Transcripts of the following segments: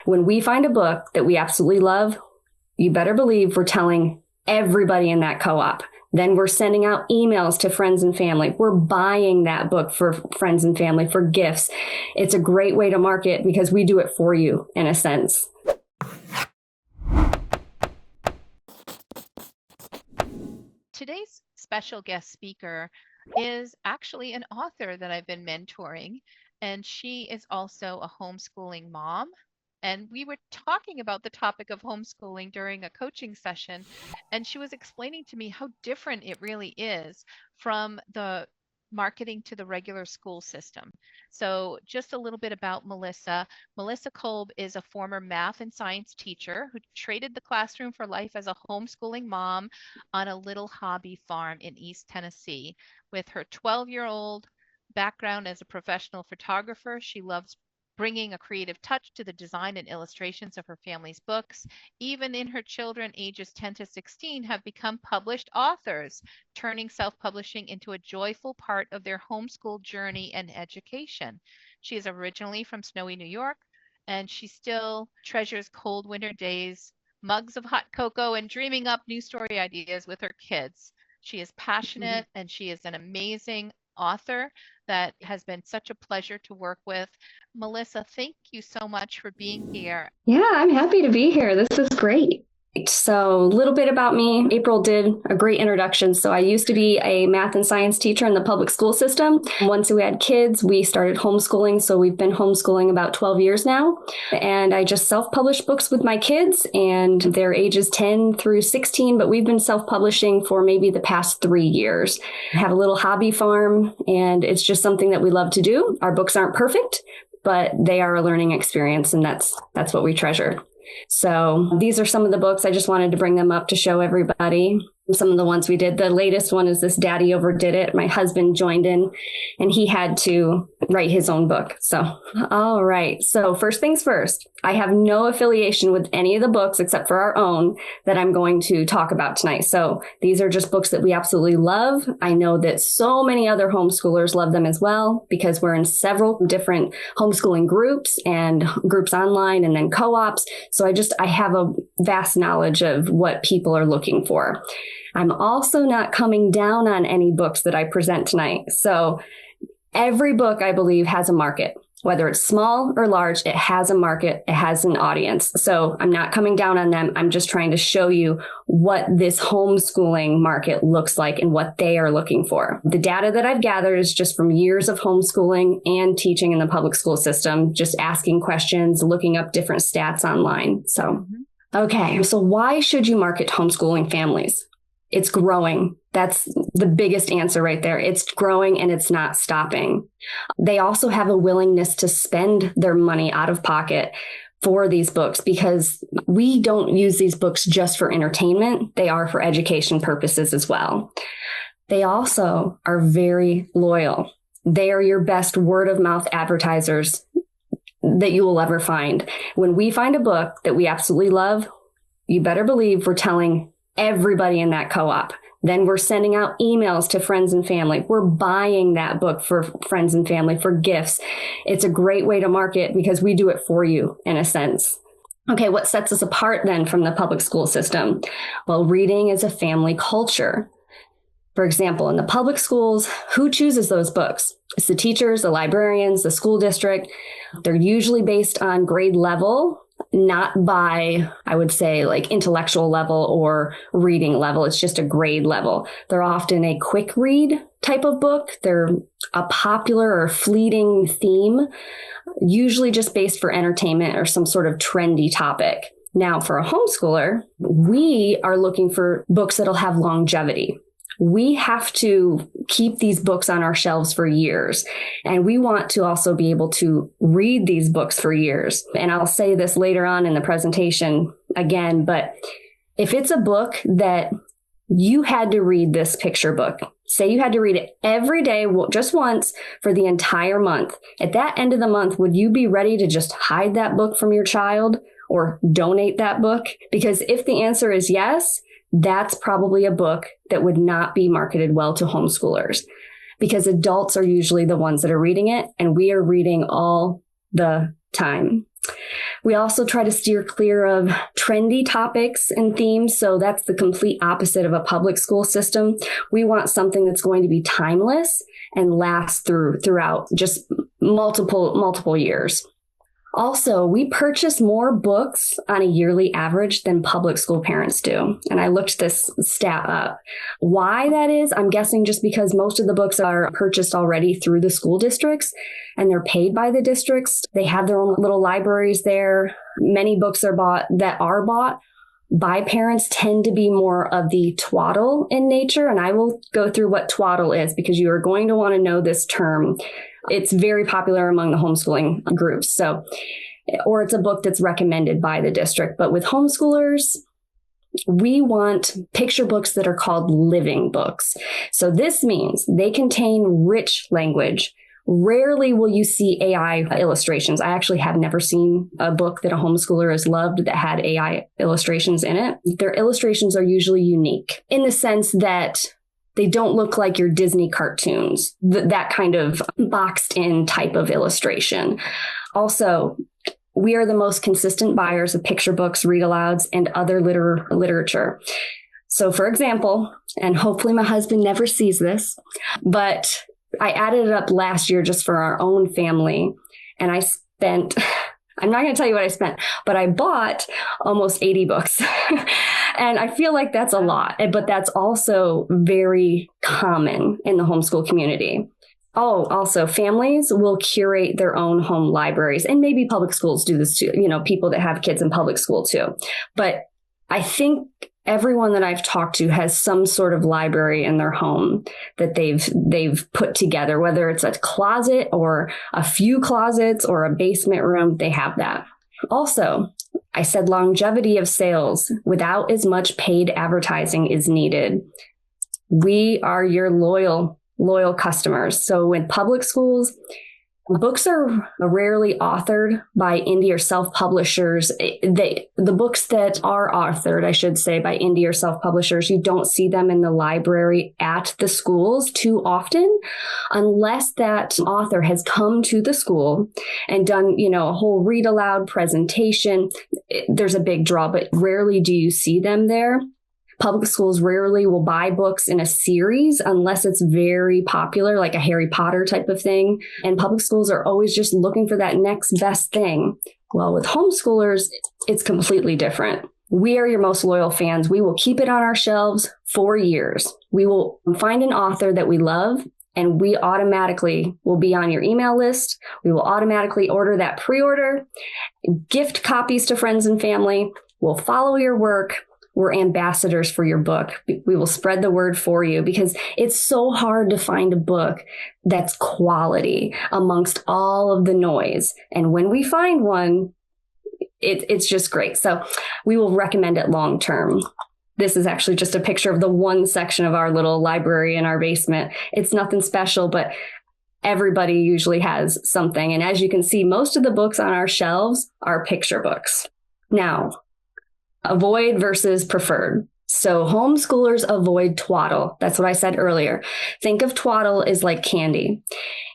When we find a book that we absolutely love, you better believe we're telling everybody in that co-op. Then we're sending out emails to friends and family. We're buying that book for friends and family for gifts. It's a great way to market because we do it for you in a sense. Today's special guest speaker is actually an author that I've been mentoring, and she is also a homeschooling mom. And we were talking about the topic of homeschooling during a coaching session, and she was explaining to me how different it really is from the marketing to the regular school system. So just a little bit about Melissa. Melissa Kolb is a former math and science teacher who traded the classroom for life as a homeschooling mom on a little hobby farm in East Tennessee. With her 12-year-old background as a professional photographer, she loves bringing a creative touch to the design and illustrations of her family's books. Even in her children, ages 10 to 16, have become published authors, turning self-publishing into a joyful part of their homeschool journey and education. She is originally from snowy New York, and she still treasures cold winter days, mugs of hot cocoa, and dreaming up new story ideas with her kids. She is passionate, and she is an amazing author that has been such a pleasure to work with. Melissa, thank you so much for being here. Yeah, I'm happy to be here. This is great. So a little bit about me. April did a great introduction. So I used to be a math and science teacher in the public school system. Once we had kids, we started homeschooling. So we've been homeschooling about 12 years now. And I just self-published books with my kids, and they're ages 10 through 16, but we've been self-publishing for maybe the past 3 years. I have a little hobby farm, and it's just something that we love to do. Our books aren't perfect, but they are a learning experience, and that's what we treasure. So these are some of the books. I just wanted to bring them up to show everybody some of the ones we did. The latest one is this Daddy Overdid It. My husband joined in, and he had to write his own book. So, all right. So first things first, I have no affiliation with any of the books except for our own that I'm going to talk about tonight. So these are just books that we absolutely love. I know that so many other homeschoolers love them as well because we're in several different homeschooling groups and groups online and then co-ops. So I have a vast knowledge of what people are looking for. I'm also not coming down on any books that I present tonight. So every book, I believe, has a market. Whether it's small or large, it has a market, it has an audience. So I'm not coming down on them. I'm just trying to show you what this homeschooling market looks like and what they are looking for. The data that I've gathered is just from years of homeschooling and teaching in the public school system, just asking questions, looking up different stats online. So, okay. So why should you market to homeschooling families? It's growing. That's the biggest answer right there. It's growing and it's not stopping. They also have a willingness to spend their money out of pocket for these books because we don't use these books just for entertainment. They are for education purposes as well. They also are very loyal. They are your best word of mouth advertisers that you will ever find. When we find a book that we absolutely love, you better believe we're telling everybody in that co-op. Then we're sending out emails to friends and family. We're buying that book for friends and family for gifts. It's a great way to market because we do it for you in a sense. Okay, what sets us apart then from the public school system? Well, reading is a family culture. For example, in the public schools, who chooses those books? It's the teachers, the librarians, the school district. They're usually based on grade level, not by, I would say, like intellectual level or reading level. It's just a grade level. They're often a quick read type of book. They're a popular or fleeting theme, usually just based for entertainment or some sort of trendy topic. Now, for a homeschooler, we are looking for books that'll have longevity. We have to keep these books on our shelves for years. And we want to also be able to read these books for years. And I'll say this later on in the presentation again, but if it's a book that you had to read this picture book, say you had to read it every day, just once for the entire month, at that end of the month, would you be ready to just hide that book from your child or donate that book? Because if the answer is yes, that's probably a book that would not be marketed well to homeschoolers because adults are usually the ones that are reading it and we are reading all the time. We also try to steer clear of trendy topics and themes. So that's the complete opposite of a public school system. We want something that's going to be timeless and last throughout just multiple years. Also, we purchase more books on a yearly average than public school parents do. And I looked this stat up. Why that is, I'm guessing just because most of the books are purchased already through the school districts and they're paid by the districts. They have their own little libraries there. Many books are bought by parents tend to be more of the twaddle in nature. And I will go through what twaddle is because you are going to want to know this term. It's very popular among the homeschooling groups. So, or it's a book that's recommended by the district. But with homeschoolers, we want picture books that are called living books. So this means they contain rich language. Rarely will you see AI illustrations. I actually have never seen a book that a homeschooler has loved that had AI illustrations in it. Their illustrations are usually unique in the sense that they don't look like your Disney cartoons, that kind of boxed in type of illustration. Also, we are the most consistent buyers of picture books, read-alouds, and other literature. So for example, and hopefully my husband never sees this, but I added it up last year just for our own family. And I spent, I'm not going to tell you what I spent, but I bought almost 80 books. And I feel like that's a lot, but that's also very common in the homeschool community. Oh, also families will curate their own home libraries, and maybe public schools do this too, people that have kids in public school too. But I think everyone that I've talked to has some sort of library in their home that they've put together, whether it's a closet or a few closets or a basement room, they have that. Also, I said longevity of sales without as much paid advertising is needed. We are your loyal customers. So in public schools, books are rarely authored by indie or self-publishers. The books that are authored, I should say, by indie or self-publishers, you don't see them in the library at the schools too often, unless that author has come to the school and done, a whole read aloud presentation. There's a big draw, but rarely do you see them there. Public schools rarely will buy books in a series unless it's very popular, like a Harry Potter type of thing. And public schools are always just looking for that next best thing. Well, with homeschoolers, it's completely different. We are your most loyal fans. We will keep it on our shelves for years. We will find an author that we love, and we automatically will be on your email list. We will automatically order that pre-order, gift copies to friends and family. We'll follow your work. We're ambassadors for your book. We will spread the word for you because it's so hard to find a book that's quality amongst all of the noise. And when we find one, it's just great. So we will recommend it long term. This is actually just a picture of the one section of our little library in our basement. It's nothing special, but everybody usually has something. And as you can see, most of the books on our shelves are picture books. Now, avoid versus preferred. So homeschoolers avoid twaddle. That's what I said earlier. Think of twaddle as like candy.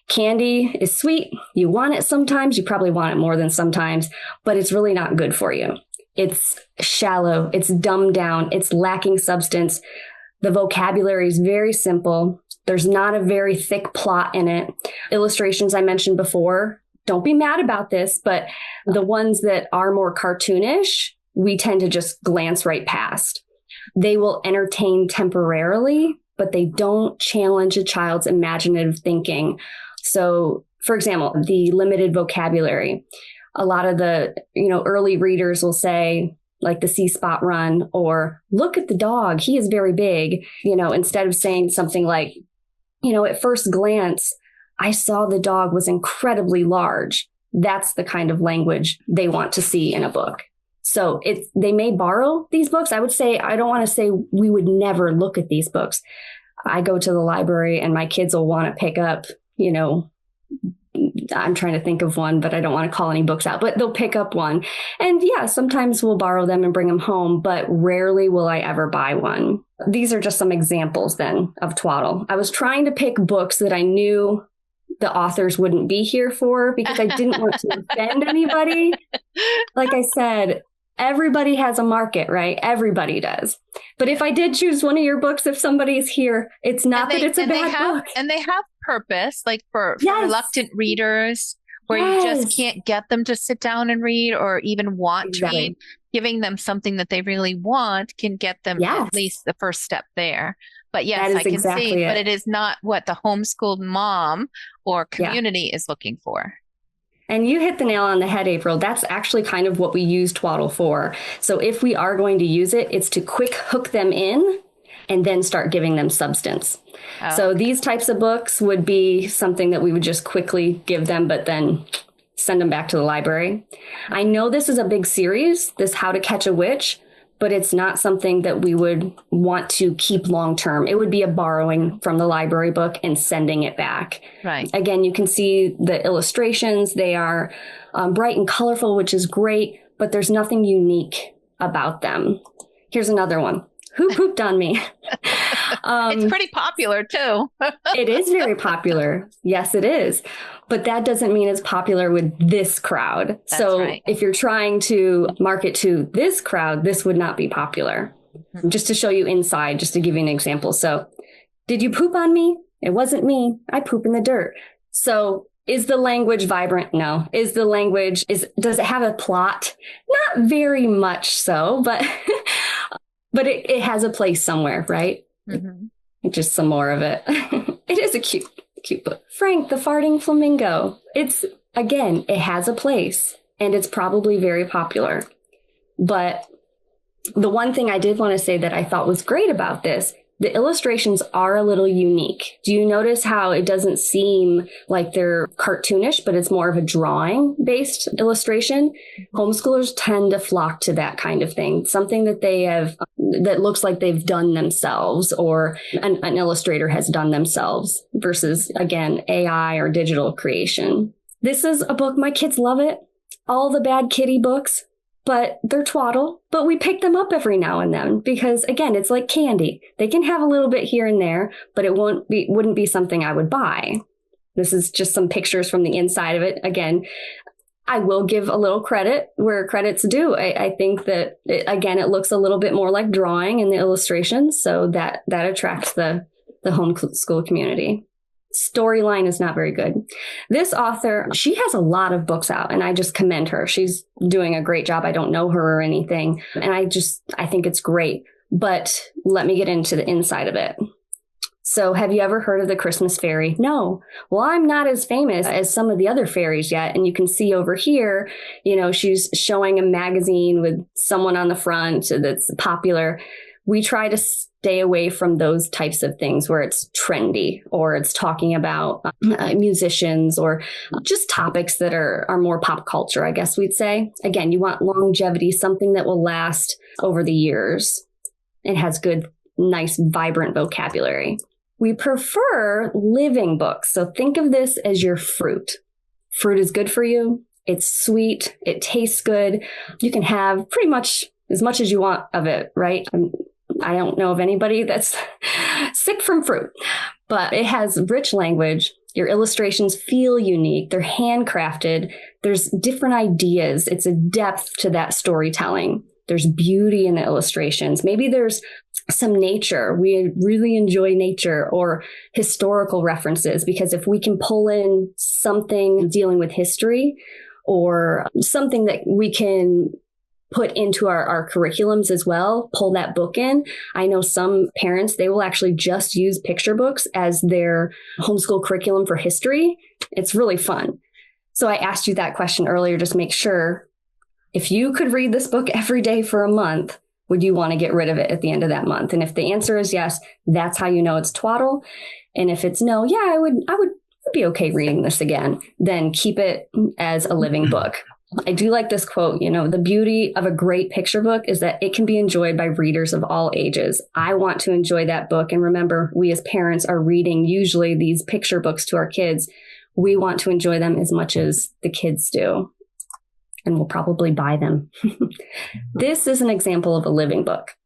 Candy is sweet. You want it sometimes. You probably want it more than sometimes, but it's really not good for you. It's shallow. It's dumbed down. It's lacking substance. The vocabulary is very simple. There's not a very thick plot in it. Illustrations I mentioned before. Don't be mad about this, but the ones that are more cartoonish, we tend to just glance right past. They will entertain temporarily, but they don't challenge a child's imaginative thinking. So, for example, the limited vocabulary. A lot of the, early readers will say, like the see spot run, or look at the dog, he is very big, instead of saying something like, at first glance, I saw the dog was incredibly large. That's the kind of language they want to see in a book. So they may borrow these books. I don't want to say we would never look at these books. I go to the library and my kids will want to pick up, I'm trying to think of one, but I don't want to call any books out, but they'll pick up one. And yeah, sometimes we'll borrow them and bring them home, but rarely will I ever buy one. These are just some examples then of twaddle. I was trying to pick books that I knew the authors wouldn't be here for, because I didn't want to offend anybody. Like I said, everybody has a market, right? Everybody does. But if I did choose one of your books, if somebody's here, it's not that it's a bad book. And they have purpose, like for Yes. reluctant readers, where you just can't get them to sit down and read or even want to read. Giving them something that they really want can get them at least the first step there. But yes, I can see, but it is not what the homeschooled mom or community is looking for. And you hit the nail on the head, April. That's actually kind of what we use twaddle for. So if we are going to use it, it's to quick hook them in and then start giving them substance. So these types of books would be something that we would just quickly give them, but then send them back to the library. I know this is a big series, this How to Catch a Witch, but it's not something that we would want to keep long term. It would be a borrowing from the library book and sending it back. Right. Again, you can see the illustrations. They are bright and colorful, which is great, but there's nothing unique about them. Here's another one. Who pooped on me? It's pretty popular too. It is very popular. Yes, it is. But that doesn't mean it's popular with this crowd. If you're trying to market to this crowd, this would not be popular. Mm-hmm. Just to show you inside, just to give you an example. So, did you poop on me? It wasn't me. I poop in the dirt. So, is the language vibrant? No. Does it have a plot? Not very much so, but but it has a place somewhere, right? Mm-hmm. Just some more of it. It is a cute book. Frank, the Farting Flamingo. It has a place, and it's probably very popular. But the one thing I did want to say that I thought was great about this, the illustrations are a little unique. Do you notice how it doesn't seem like they're cartoonish, but it's more of a drawing-based illustration? Homeschoolers tend to flock to that kind of thing, something that that looks like they've done themselves, or an illustrator has done themselves, versus, again, AI or digital creation. This is a book, my kids love it. All the Bad Kitty books. But they're twaddle, but we pick them up every now and then because, again, it's like candy. They can have a little bit here and there, but it wouldn't be something I would buy. This is just some pictures from the inside of it. Again, I will give a little credit where credit's due. I think that, it looks a little bit more like drawing in the illustrations, so that attracts the homeschool community. Storyline is not very good. This author, she has a lot of books out, and I just commend her. She's doing a great job. I don't know her or anything, and I think it's great. But let me get into the inside of it. So have you ever heard of the Christmas fairy? No. Well, I'm not as famous as some of the other fairies yet. And you can see over here, she's showing a magazine with someone on the front that's popular. We try to stay away from those types of things where it's trendy or it's talking about musicians or just topics that are more pop culture, I guess we'd say. Again, you want longevity, something that will last over the years. It has good, nice, vibrant vocabulary. We prefer living books. So think of this as your fruit. Fruit is good for you. It's sweet. It tastes good. You can have pretty much as you want of it, right? I don't know of anybody that's sick from fruit, but it has rich language. Your illustrations feel unique. They're handcrafted. There's different ideas. It's a depth to that storytelling. There's beauty in the illustrations. Maybe there's some nature. We really enjoy nature or historical references, because if we can pull in something dealing with history or something that we can put into our curriculums as well, pull that book in. I know some parents, they will actually just use picture books as their homeschool curriculum for history. It's really fun. So I asked you that question earlier, just make sure, if you could read this book every day for a month, would you want to get rid of it at the end of that month? And if the answer is yes, that's how you know it's twaddle. And if it's no, I would be okay reading this again, then keep it as a living book. I do like this quote, the beauty of a great picture book is that it can be enjoyed by readers of all ages. I want to enjoy that book. And remember, we as parents are reading usually these picture books to our kids. We want to enjoy them as much as the kids do. And we'll probably buy them. This is an example of a living book.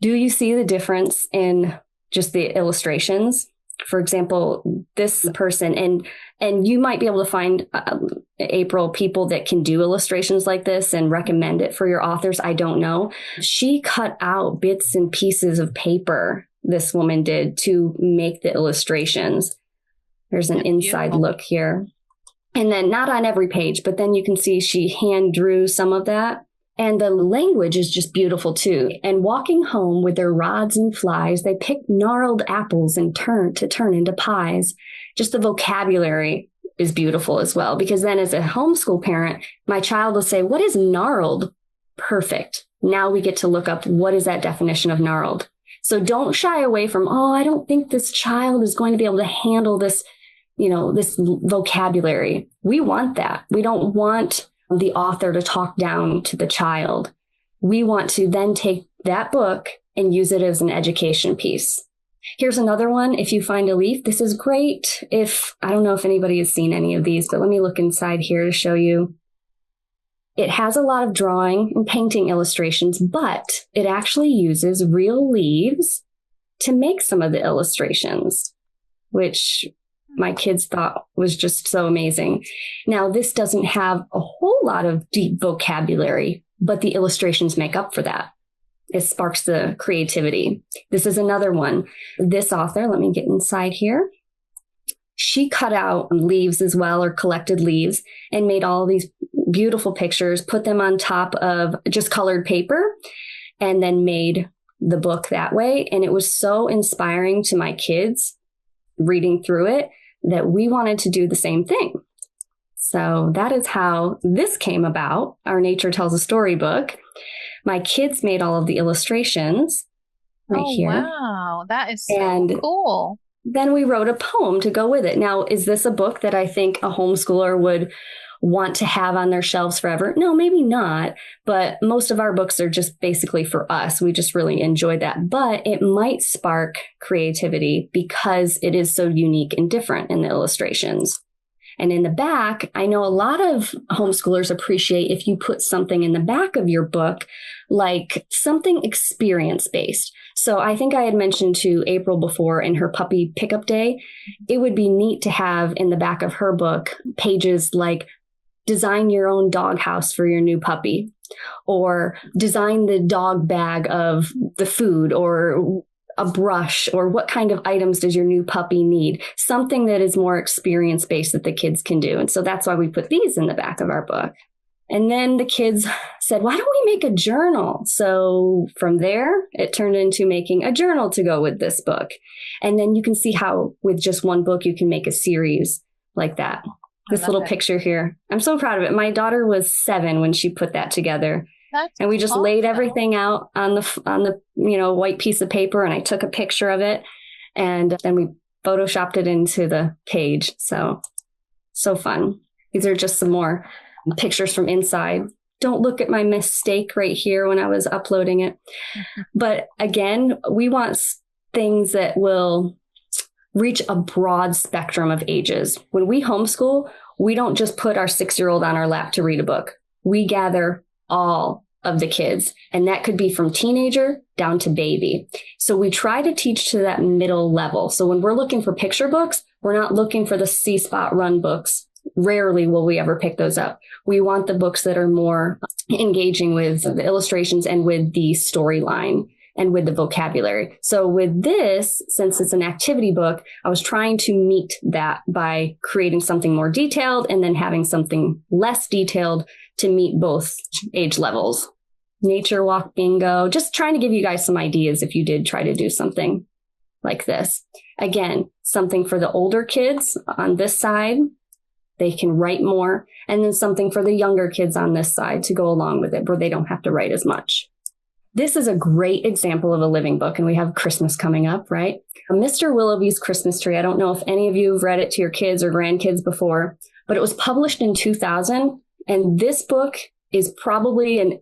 Do you see the difference in just the illustrations? For example, this person, and you might be able to find, April, people that can do illustrations like this and recommend it for your authors. I don't know. She cut out bits and pieces of paper, this woman did, to make the illustrations. There's an inside look here. And then not on every page, but then you can see she hand drew some of that. And the language is just beautiful too. And walking home with their rods and flies, they pick gnarled apples and turn into pies. Just the vocabulary is beautiful as well, because then as a homeschool parent, my child will say, what is gnarled? Perfect. Now we get to look up, what is that definition of gnarled? So don't shy away from, I don't think this child is going to be able to handle this, this vocabulary. We want that. We don't want the author to talk down to the child. We want to then take that book and use it as an education piece. Here's another one. If you find a leaf, this is great. I don't know if anybody has seen any of these, but let me look inside here to show you. It has a lot of drawing and painting illustrations, but it actually uses real leaves to make some of the illustrations, which my kids thought was just so amazing. Now, this doesn't have a whole lot of deep vocabulary, but the illustrations make up for that. It sparks the creativity. This is another one. This author, let me get inside here. She cut out leaves as well, or collected leaves, and made all these beautiful pictures, put them on top of just colored paper, and then made the book that way. And it was so inspiring to my kids reading through it that we wanted to do the same thing. So that is how this came about, our Nature Tells a Story book. My kids made all of the illustrations right here. Wow, that is so cool. Then we wrote a poem to go with it. Now, is this a book that I think a homeschooler would want to have on their shelves forever? No, maybe not. But most of our books are just basically for us. We just really enjoy that. But it might spark creativity because it is so unique and different in the illustrations. And in the back, I know a lot of homeschoolers appreciate if you put something in the back of your book, like something experience-based. So I think I had mentioned to April before in her puppy pickup day, it would be neat to have in the back of her book pages like design your own dog house for your new puppy, or design the dog bag of the food, or a brush, or what kind of items does your new puppy need? Something that is more experience-based that the kids can do. And so that's why we put these in the back of our book. And then the kids said, why don't we make a journal? So from there, it turned into making a journal to go with this book. And then you can see how with just one book, you can make a series like that. This little picture here. I'm so proud of it. My daughter was 7 when she put that together. And we just laid everything out on the white piece of paper, and I took a picture of it, and then we photoshopped it into the page. So fun. These are just some more pictures from inside. Don't look at my mistake right here when I was uploading it. But again, we want things that will reach a broad spectrum of ages. When we homeschool, we don't just put our 6-year-old on our lap to read a book. We gather all of the kids, and that could be from teenager down to baby. So we try to teach to that middle level. So when we're looking for picture books, we're not looking for the C-spot run books. Rarely will we ever pick those up. We want the books that are more engaging with the illustrations and with the storyline and with the vocabulary. So with this, since it's an activity book, I was trying to meet that by creating something more detailed and then having something less detailed to meet both age levels. Nature walk bingo, just trying to give you guys some ideas if you did try to do something like this. Again, something for the older kids on this side, they can write more, and then something for the younger kids on this side to go along with it where they don't have to write as much. This is a great example of a living book, and we have Christmas coming up, right? Mr. Willoughby's Christmas Tree. I don't know if any of you have read it to your kids or grandkids before, but it was published in 2000. And this book is probably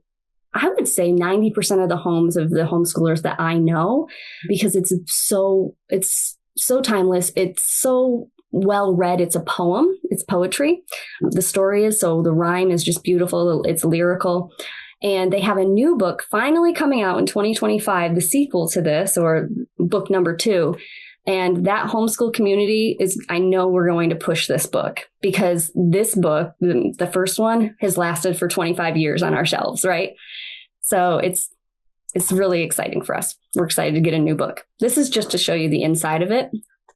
I would say 90% of the homes of the homeschoolers that I know, because it's so timeless. It's so well read. It's a poem. It's poetry. The story is, so the rhyme is just beautiful. It's lyrical. And they have a new book finally coming out in 2025, the sequel to this, or book number 2. And that homeschool community I know we're going to push this book, because this book, the first one, has lasted for 25 years on our shelves, right? So it's really exciting for us. We're excited to get a new book. This is just to show you the inside of it,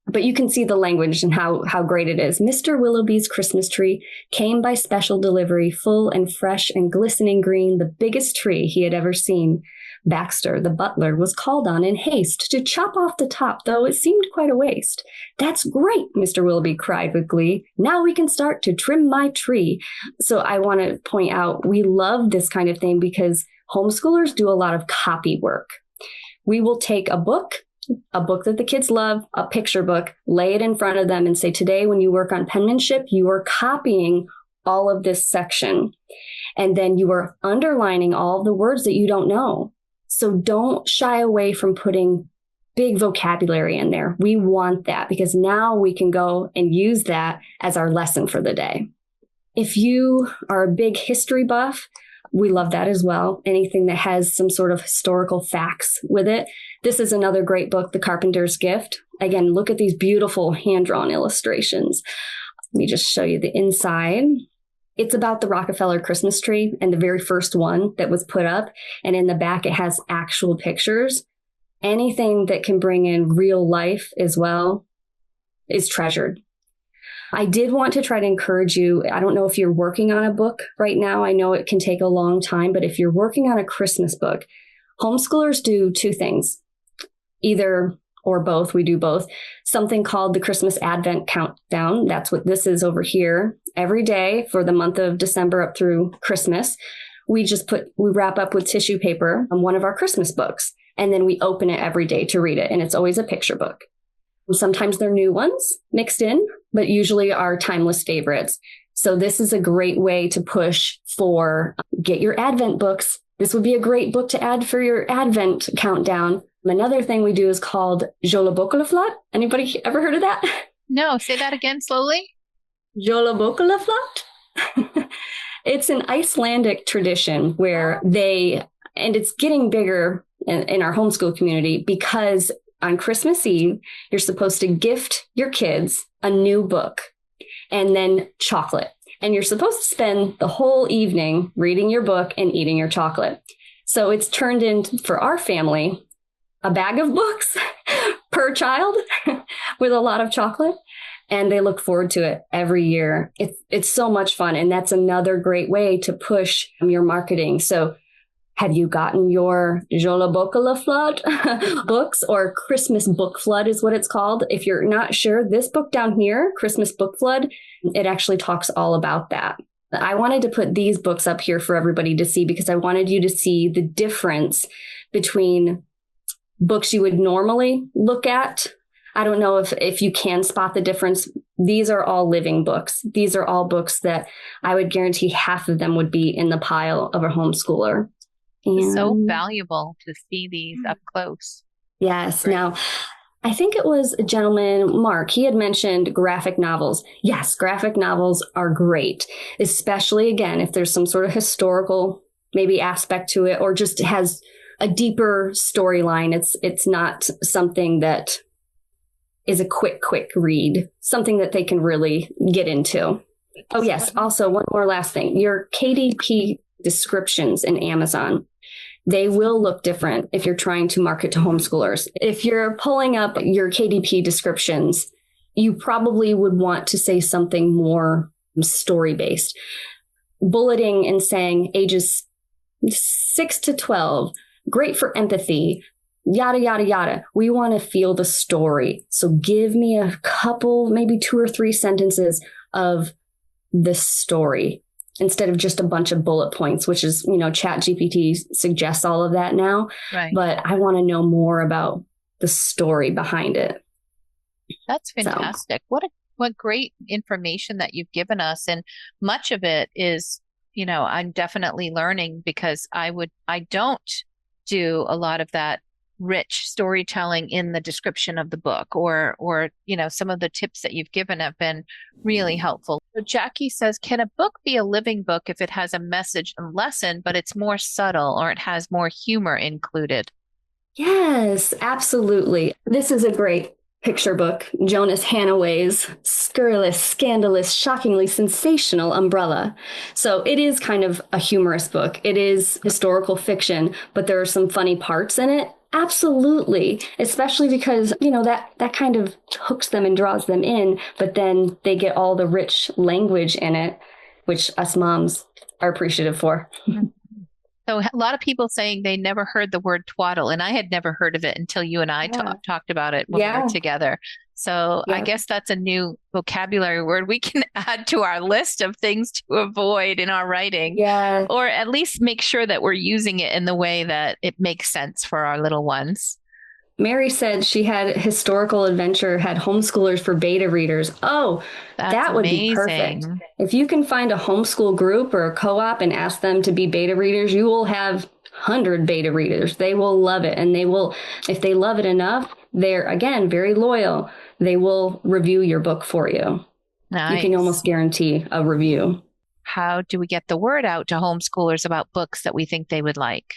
but you can see the language and how great it is. Mr. Willoughby's Christmas tree came by special delivery, full and fresh and glistening green, the biggest tree he had ever seen. Baxter, the butler, was called on in haste to chop off the top, though it seemed quite a waste. That's great, Mr. Willoughby cried with glee. Now we can start to trim my tree. So I want to point out, we love this kind of thing because homeschoolers do a lot of copy work. We will take a book that the kids love, a picture book, lay it in front of them and say, today when you work on penmanship, you are copying all of this section. And then you are underlining all of the words that you don't know. So don't shy away from putting big vocabulary in there. We want that because now we can go and use that as our lesson for the day. If you are a big history buff, we love that as well. Anything that has some sort of historical facts with it. This is another great book, The Carpenter's Gift. Again, look at these beautiful hand-drawn illustrations. Let me just show you the inside. It's about the Rockefeller Christmas tree and the very first one that was put up. And in the back, it has actual pictures. Anything that can bring in real life as well is treasured. I did want to try to encourage you. I don't know if you're working on a book right now. I know it can take a long time, but if you're working on a Christmas book, homeschoolers do two things, either or both. We do both. Something called the Christmas Advent Countdown. That's what this is over here. Every day for the month of December up through Christmas, we wrap up with tissue paper on one of our Christmas books, and then we open it every day to read it. And it's always a picture book. Sometimes they're new ones mixed in, but usually are timeless favorites. So this is a great way to push for get your Advent books. This would be a great book to add for your Advent countdown. Another thing we do is called Jólabókálaflót. Anybody ever heard of that? No, say that again slowly. Jólabókálaflót. It's an Icelandic tradition where and it's getting bigger in our homeschool community because on Christmas Eve, you're supposed to gift your kids a new book and then chocolate. And you're supposed to spend the whole evening reading your book and eating your chocolate. So it's turned into, for our family, a bag of books per child with a lot of chocolate. And they look forward to it every year. It's so much fun. And that's another great way to push your marketing. So have you gotten your Jólabókálaflót books, or Christmas Book Flood is what it's called? If you're not sure, this book down here, Christmas Book Flood, it actually talks all about that. I wanted to put these books up here for everybody to see because I wanted you to see the difference between books you would normally look at. I don't know if you can spot the difference. These are all living books. These are all books that I would guarantee half of them would be in the pile of a homeschooler. It's so valuable to see these up close. Yes. Now, I think it was a gentleman, Mark, he had mentioned graphic novels. Yes, graphic novels are great, especially, again, if there's some sort of historical maybe aspect to it or just has a deeper storyline. It's not something that is a quick read, something that they can really get into. Oh, yes. Also, one more last thing. Your KDP descriptions in Amazon, they will look different if you're trying to market to homeschoolers. If you're pulling up your KDP descriptions, you probably would want to say something more story-based. Bulleting and saying ages 6 to 12, great for empathy, yada, yada, yada. We want to feel the story. So give me a couple, maybe 2 or 3 sentences of the story, instead of just a bunch of bullet points, which is, ChatGPT suggests all of that now. Right. But I want to know more about the story behind it. That's fantastic. So. What great information that you've given us. And much of it is, I'm definitely learning because I don't do a lot of that rich storytelling in the description of the book or some of the tips that you've given have been really helpful. So Jackie says, can a book be a living book if it has a message and lesson, but it's more subtle or it has more humor included? Yes, absolutely. This is a great picture book, Jonas Hanaway's scurrilous, scandalous, shockingly sensational umbrella. So it is kind of a humorous book. It is historical fiction, but there are some funny parts in it. Absolutely. Especially because, that kind of hooks them and draws them in, but then they get all the rich language in it, which us moms are appreciative for. So a lot of people saying they never heard the word twaddle, and I had never heard of it until you and I talked about it when we were together. So I guess that's a new vocabulary word we can add to our list of things to avoid in our writing. Yeah. Or at least make sure that we're using it in the way that it makes sense for our little ones. Mary said she had historical adventure, had homeschoolers for beta readers. Oh, that would be perfect. If you can find a homeschool group or a co-op and ask them to be beta readers, you will have 100 beta readers. They will love it. And they will, if they love it enough, they're, again, very loyal. They will review your book for you. Nice. You can almost guarantee a review. How do we get the word out to homeschoolers about books that we think they would like?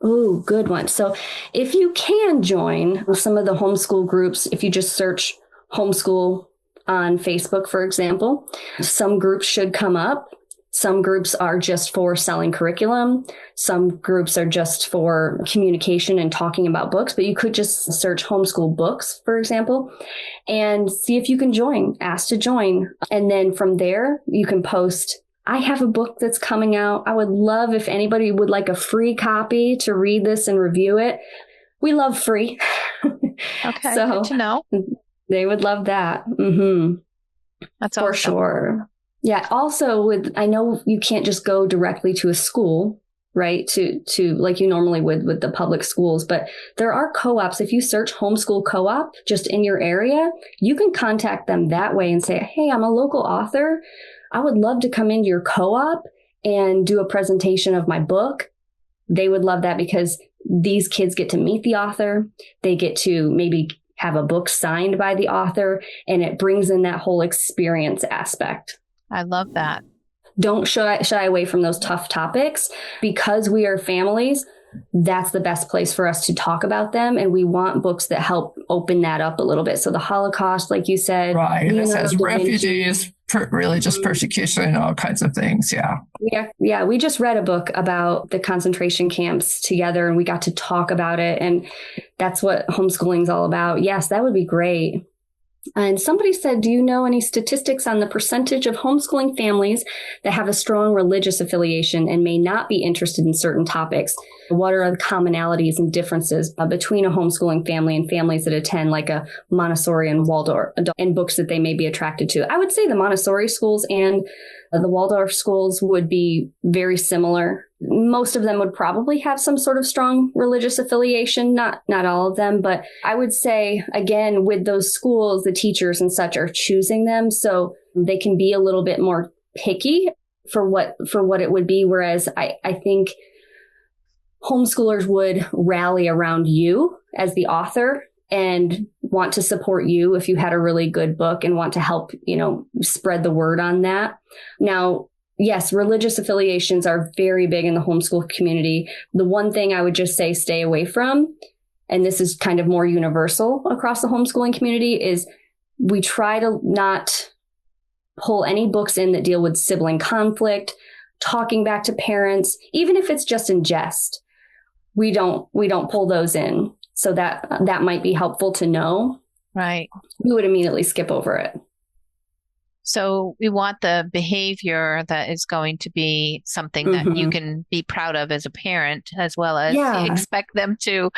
Oh, good one. So if you can join some of the homeschool groups, if you just search homeschool on Facebook, for example, some groups should come up. Some groups are just for selling curriculum. Some groups are just for communication and talking about books, but you could just search homeschool books, for example, and see if you can join, ask to join. And then from there, you can post, I have a book that's coming out. I would love if anybody would like a free copy to read this and review it. We love free. Okay, so good to know. They would love that. Mm-hmm. That's for awesome. Sure. Yeah. Also, I know you can't just go directly to a school, right? To like you normally would with the public schools, but there are co-ops. If you search homeschool co-op just in your area, you can contact them that way and say, hey, I'm a local author. I would love to come into your co-op and do a presentation of my book. They would love that because these kids get to meet the author. They get to maybe have a book signed by the author, and it brings in that whole experience aspect. I love that. Don't shy away from those tough topics because we are families. That's the best place for us to talk about them. And we want books that help open that up a little bit. So the Holocaust, like you said. Right. It says refugees, religious persecution, all kinds of things. Yeah. Yeah. We just read a book about the concentration camps together and we got to talk about it. And that's what homeschooling is all about. Yes, that would be great. And somebody said, do you know any statistics on the percentage of homeschooling families that have a strong religious affiliation and may not be interested in certain topics? What are the commonalities and differences between a homeschooling family and families that attend like a Montessori and Waldorf and books that they may be attracted to? I would say the Montessori schools and the Waldorf schools would be very similar. Most of them would probably have some sort of strong religious affiliation, not all of them. But I would say, again, with those schools, the teachers and such are choosing them. So they can be a little bit more picky for what it would be. Whereas I think homeschoolers would rally around you as the author and want to support you if you had a really good book and want to help, spread the word on that. Now, yes, religious affiliations are very big in the homeschool community. The one thing I would just say stay away from, and this is kind of more universal across the homeschooling community, is we try to not pull any books in that deal with sibling conflict, talking back to parents, even if it's just in jest. We don't pull those in. So that might be helpful to know. Right. We would immediately skip over it. So we want the behavior that is going to be something that you can be proud of as a parent, as well as expect them to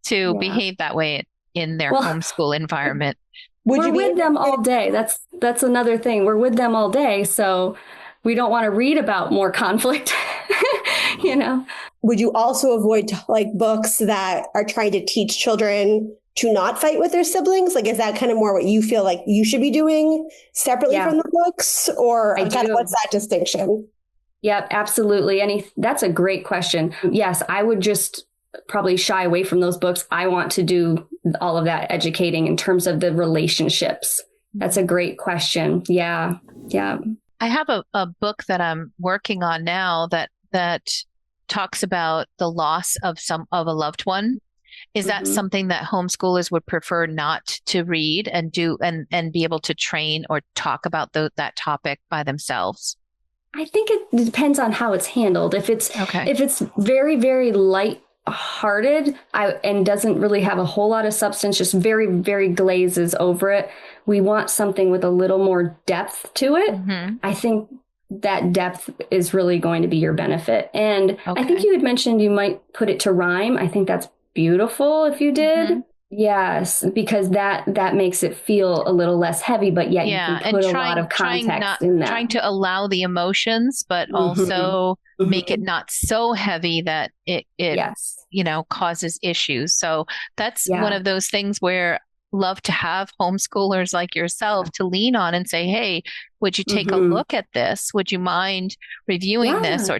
behave that way in their homeschool environment. We're with them all day. That's another thing. We're with them all day. So we don't want to read about more conflict, Would you also avoid books that are trying to teach children to not fight with their siblings? Is that kind of more what you feel like you should be doing separately from the books, or kind of what's that distinction? Yep, absolutely. That's a great question. Yes, I would just probably shy away from those books. I want to do all of that educating in terms of the relationships. That's a great question. Yeah. I have a book that I'm working on now that talks about the loss of a loved one. Is that something that homeschoolers would prefer not to read and do and be able to train or talk about that topic by themselves? I think it depends on how it's handled. If it's very, very light-hearted and doesn't really have a whole lot of substance, just very, very glazes over it, we want something with a little more depth to it. I think that depth is really going to be your benefit. And I think you had mentioned you might put it to rhyme. I think that's beautiful if you did. Yes, because that makes it feel a little less heavy, but yet you can put a lot of context in that. Trying to allow the emotions, but also make it not so heavy that it causes issues. So that's one of those things where love to have homeschoolers like yourself to lean on and say, hey, would you take a look at this? Would you mind reviewing this, or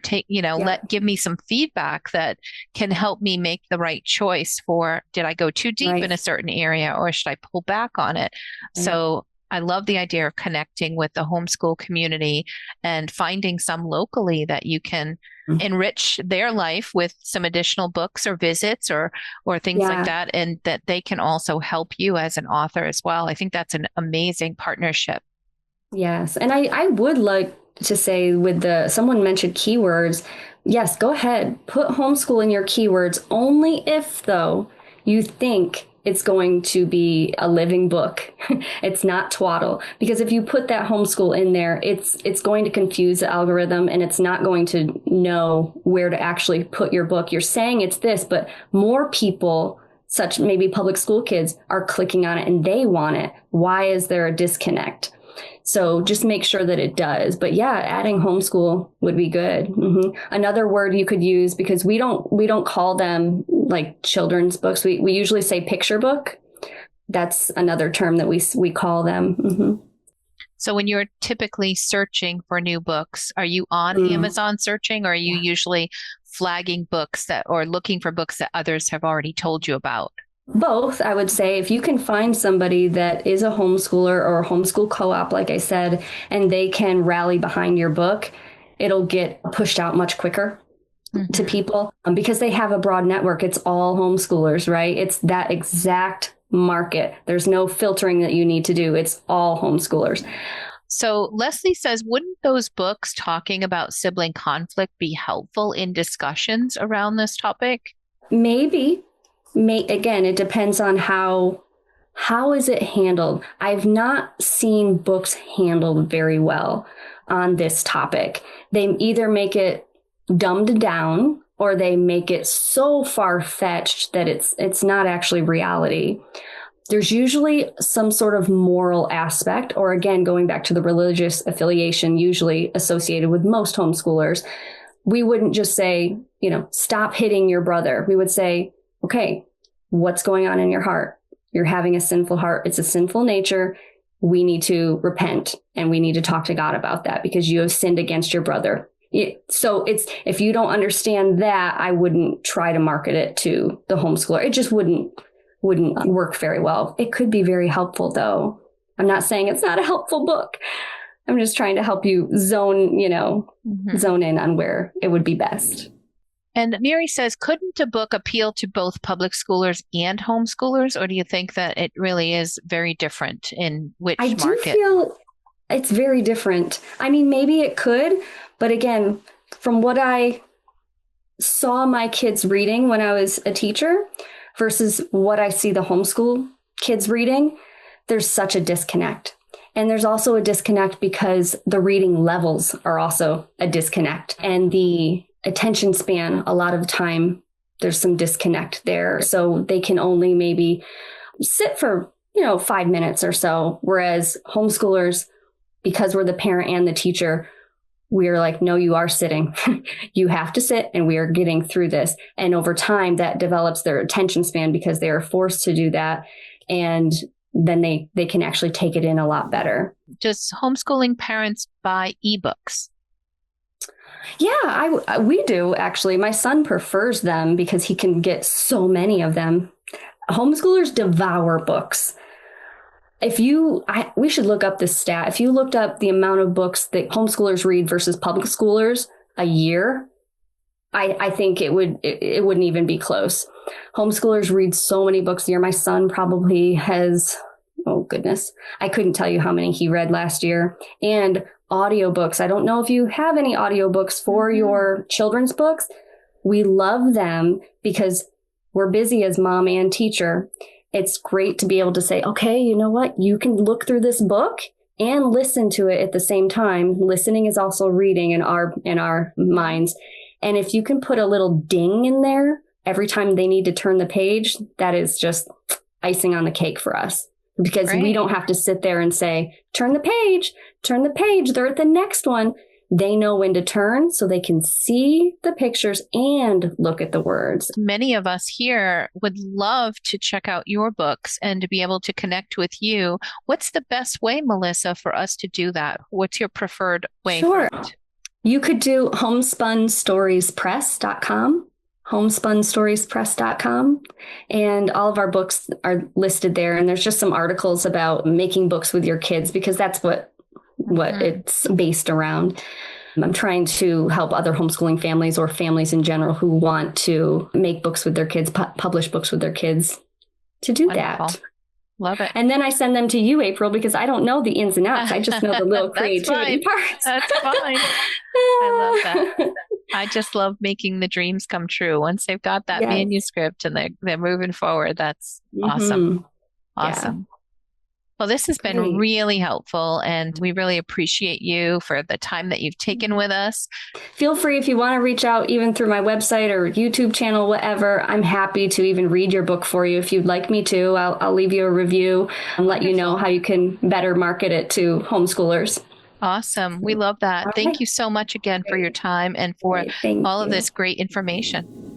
give me some feedback that can help me make the right choice for, did I go too deep in a certain area, or should I pull back on it? So I love the idea of connecting with the homeschool community and finding some locally that you can enrich their life with some additional books or visits or things like that, and that they can also help you as an author as well. I think that's an amazing partnership. Yes. And I would like to say someone mentioned keywords. Yes, go ahead. Put homeschool in your keywords only if, though, you think it's going to be a living book. It's not twaddle. Because if you put that homeschool in there, it's going to confuse the algorithm, and it's not going to know where to actually put your book. You're saying it's this, but more people, such maybe public school kids, are clicking on it and they want it. Why is there a disconnect? So just make sure that it does. But yeah, adding homeschool would be good. Another word you could use, because we don't call them like children's books. We usually say picture book. That's another term that we call them. So when you're typically searching for new books, are you on Amazon searching, or are you usually flagging books or looking for books that others have already told you about? Both, I would say. If you can find somebody that is a homeschooler or a homeschool co-op, like I said, and they can rally behind your book, it'll get pushed out much quicker to people because they have a broad network. It's all homeschoolers, right? It's that exact market. There's no filtering that you need to do. It's all homeschoolers. So Leslie says, wouldn't those books talking about sibling conflict be helpful in discussions around this topic? Maybe. Again, it depends on how is it handled. I've not seen books handled very well on this topic. They either make it dumbed down, or they make it so far-fetched that it's not actually reality. There's usually some sort of moral aspect, or again, going back to the religious affiliation usually associated with most homeschoolers. We wouldn't just say, stop hitting your brother. We would say, okay, what's going on in your heart? You're having a sinful heart. It's a sinful nature. We need to repent, and we need to talk to God about that because you have sinned against your brother. So if you don't understand that, I wouldn't try to market it to the homeschooler. It just wouldn't work very well. It could be very helpful, though. I'm not saying it's not a helpful book. I'm just trying to help you zone in on where it would be best. And Mary says, couldn't a book appeal to both public schoolers and homeschoolers? Or do you think that it really is very different in which market? I do feel it's very different. I mean, maybe it could, but again, from what I saw my kids reading when I was a teacher versus what I see the homeschool kids reading, there's such a disconnect. And there's also a disconnect because the reading levels are also a disconnect. And the attention span, a lot of time, there's some disconnect there. So they can only maybe sit for, 5 minutes or so. Whereas homeschoolers, because we're the parent and the teacher, we're like, no, you are sitting. You have to sit, and we are getting through this. And over time, that develops their attention span because they are forced to do that. And then they can actually take it in a lot better. Does homeschooling parents buy ebooks? Yeah, we do, actually. My son prefers them because he can get so many of them. Homeschoolers devour books. We should look up this stat. If you looked up the amount of books that homeschoolers read versus public schoolers a year, I think it wouldn't even be close. Homeschoolers read so many books a year. My son probably has, oh goodness, I couldn't tell you how many he read last year. And audiobooks. I don't know if you have any audiobooks for your children's books. We love them because we're busy as mom and teacher. It's great to be able to say, okay, you know what? You can look through this book and listen to it at the same time. Listening is also reading in our minds. And if you can put a little ding in there every time they need to turn the page, that is just icing on the cake for us. Because we don't have to sit there and say, turn the page, they're at the next one. They know when to turn so they can see the pictures and look at the words. Many of us here would love to check out your books and to be able to connect with you. What's the best way, Melissa, for us to do that? What's your preferred way? Sure. You could do homespunstoriespress.com. homespunstoriespress.com, and all of our books are listed there. And there's just some articles about making books with your kids, because that's what it's based around. I'm trying to help other homeschooling families or families in general who want to make books with their kids, publish books with their kids, to do that. Love it. And then I send them to you, April, because I don't know the ins and outs. I just know the little creativity parts. That's fine. I love that. I just love making the dreams come true. Once they've got that manuscript and they're moving forward, that's awesome. Awesome. Yeah. Well, this has been really helpful, and we really appreciate you for the time that you've taken with us. Feel free, if you want to reach out, even through my website or YouTube channel, whatever. I'm happy to even read your book for you if you'd like me to. I'll leave you a review and let you know how you can better market it to homeschoolers. Awesome. We love that. Thank you so much again for your time and for all of this great information.